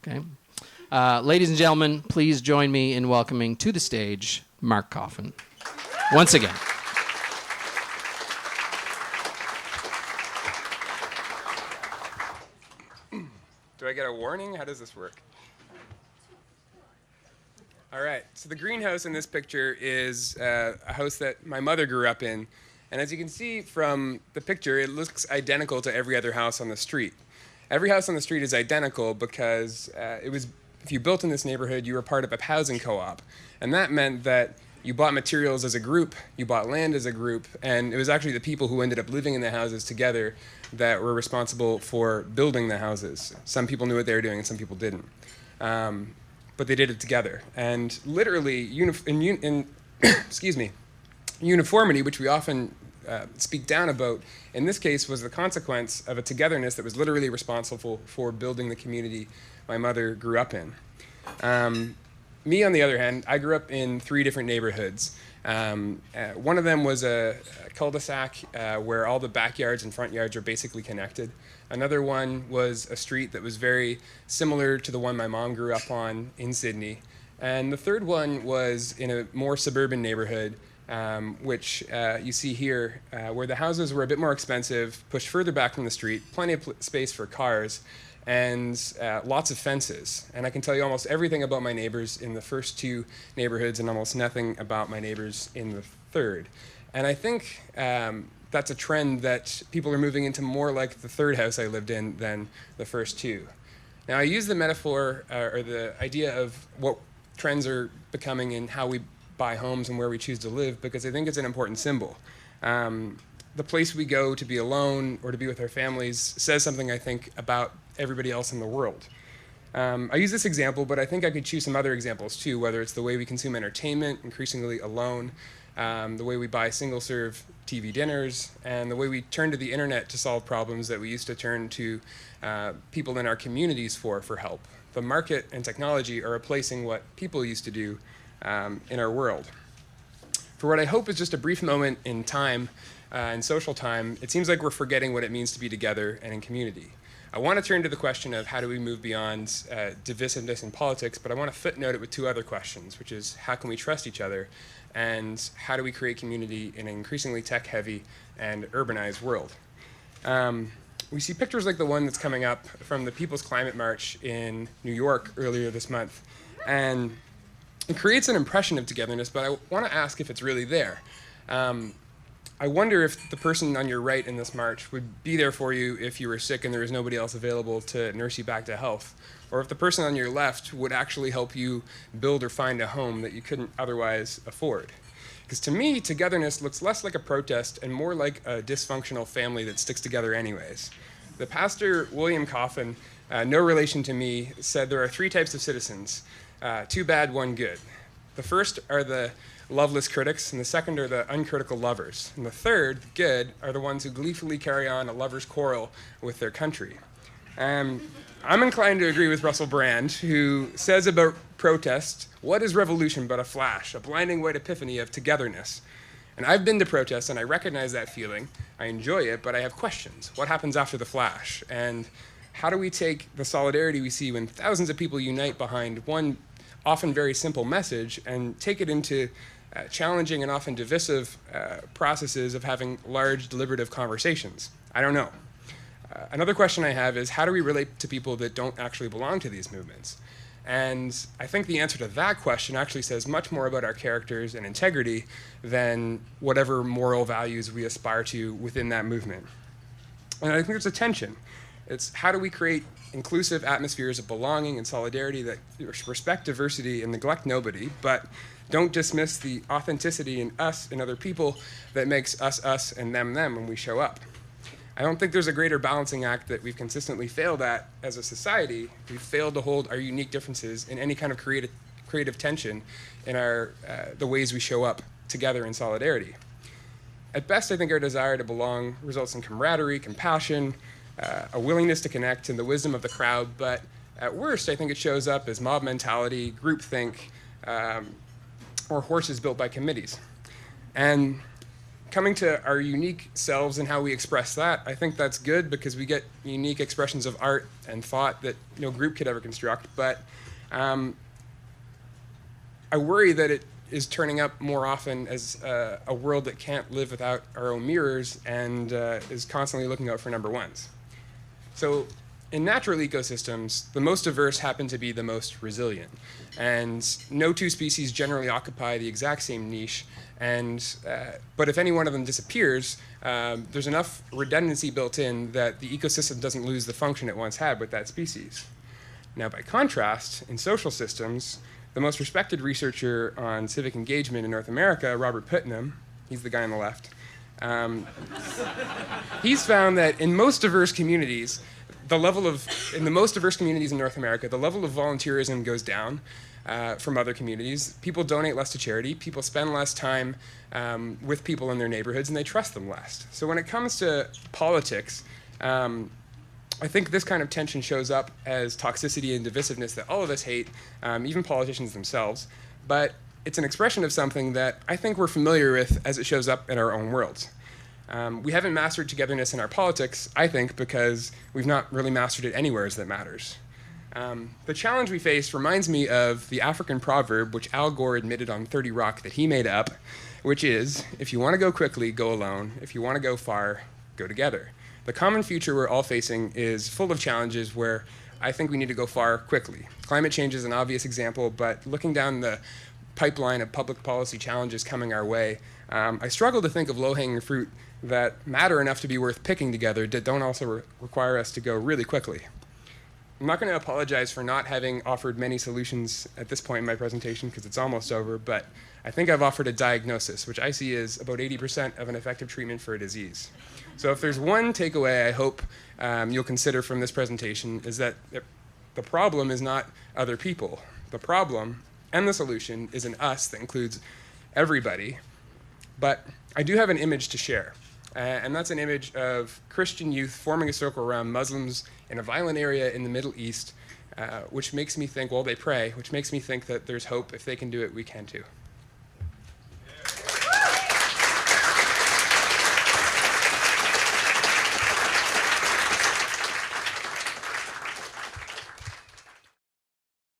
Okay. Ladies and gentlemen, please join me in welcoming to the stage Mark Coffin. Once again. Do I get a warning? How does this work? All right, so the greenhouse in this picture is a house that my mother grew up in. And as you can see from the picture, it looks identical to every other house on the street. Every house on the street is identical because if you built in this neighborhood, you were part of a housing co-op. And that meant that you bought materials as a group, you bought land as a group, and it was actually the people who ended up living in the houses together that were responsible for building the houses. Some people knew what they were doing and some people didn't. But they did it together. And literally, uniformity, which we often speak down about, in this case was the consequence of a togetherness that was literally responsible for building the community my mother grew up in. Me, on the other hand, I grew up in 3 different neighborhoods. One of them was a cul-de-sac where all the backyards and front yards are basically connected. Another one was a street that was very similar to the one my mom grew up on in Sydney. And the third one was in a more suburban neighborhood, which you see here, where the houses were a bit more expensive, pushed further back from the street, plenty of space for cars, and lots of fences. And I can tell you almost everything about my neighbors in the first 2 neighborhoods and almost nothing about my neighbors in the third. And I think that's a trend that people are moving into more like the third house I lived in than the first 2. Now I use the metaphor or the idea of what trends are becoming in how we buy homes and where we choose to live because I think it's an important symbol. The place we go to be alone or to be with our families says something, I think, about everybody else in the world. I use this example, but I think I could choose some other examples too, whether it's the way we consume entertainment, increasingly alone, the way we buy single-serve TV dinners, and the way we turn to the internet to solve problems that we used to turn to people in our communities for help. The market and technology are replacing what people used to do in our world. For what I hope is just a brief moment in time, in social time, it seems like we're forgetting what it means to be together and in community. I want to turn to the question of how do we move beyond divisiveness in politics, but I want to footnote it with 2 other questions, which is how can we trust each other, and how do we create community in an increasingly tech-heavy and urbanized world. We see pictures like the one that's coming up from the People's Climate March in New York earlier this month, and it creates an impression of togetherness, but I want to ask if it's really there. I wonder if the person on your right in this march would be there for you if you were sick and there was nobody else available to nurse you back to health, or if the person on your left would actually help you build or find a home that you couldn't otherwise afford. Because to me, togetherness looks less like a protest and more like a dysfunctional family that sticks together anyways. The pastor, William Coffin, no relation to me, said there are 3 types of citizens, 2 bad, 1 good. The first are the loveless critics, and the second are the uncritical lovers. And the third, good, are the ones who gleefully carry on a lover's quarrel with their country. I'm inclined to agree with Russell Brand, who says about protest, what is revolution but a flash, a blinding white epiphany of togetherness? And I've been to protests, and I recognize that feeling. I enjoy it, but I have questions. What happens after the flash? And how do we take the solidarity we see when thousands of people unite behind one often very simple message and take it into challenging and often divisive processes of having large deliberative conversations? I don't know. Another question I have is how do we relate to people that don't actually belong to these movements? And I think the answer to that question actually says much more about our characters and integrity than whatever moral values we aspire to within that movement. And I think there's a tension. It's how do we create inclusive atmospheres of belonging and solidarity that respect diversity and neglect nobody, but don't dismiss the authenticity in us and other people that makes us us and them them when we show up. I don't think there's a greater balancing act that we've consistently failed at as a society. We've failed to hold our unique differences in any kind of creative tension in the ways we show up together in solidarity. At best, I think our desire to belong results in camaraderie, compassion, a willingness to connect, and the wisdom of the crowd, but at worst, I think it shows up as mob mentality, groupthink, or horses built by committees. And coming to our unique selves and how we express that, I think that's good because we get unique expressions of art and thought that no group could ever construct. But I worry that it is turning up more often as a world that can't live without our own mirrors and is constantly looking out for number ones. So in natural ecosystems, the most diverse happen to be the most resilient. And no two species generally occupy the exact same niche. But if any one of them disappears, there's enough redundancy built in that the ecosystem doesn't lose the function it once had with that species. Now, by contrast, in social systems, the most respected researcher on civic engagement in North America, Robert Putnam, he's the guy on the left, he's found that in most diverse communities, in the most diverse communities in North America, the level of volunteerism goes down from other communities. People donate less to charity, people spend less time with people in their neighborhoods, and they trust them less. So when it comes to politics, I think this kind of tension shows up as toxicity and divisiveness that all of us hate, even politicians themselves. But it's an expression of something that I think we're familiar with as it shows up in our own worlds. We haven't mastered togetherness in our politics, I think, because we've not really mastered it anywhere that matters. The challenge we face reminds me of the African proverb, which Al Gore admitted on 30 Rock that he made up, which is, if you want to go quickly, go alone. If you want to go far, go together. The common future we're all facing is full of challenges where I think we need to go far quickly. Climate change is an obvious example, but looking down the pipeline of public policy challenges coming our way, I struggle to think of low-hanging fruit that matter enough to be worth picking together that don't also require us to go really quickly. I'm not going to apologize for not having offered many solutions at this point in my presentation because it's almost over, but I think I've offered a diagnosis, which I see as about 80% of an effective treatment for a disease. So if there's one takeaway I hope you'll consider from this presentation is that the problem is not other people. The problem and the solution is an us that includes everybody. But I do have an image to share. And that's an image of Christian youth forming a circle around Muslims in a violent area in the Middle East, which makes me think, well, they pray, which makes me think that there's hope. If they can do it, we can too.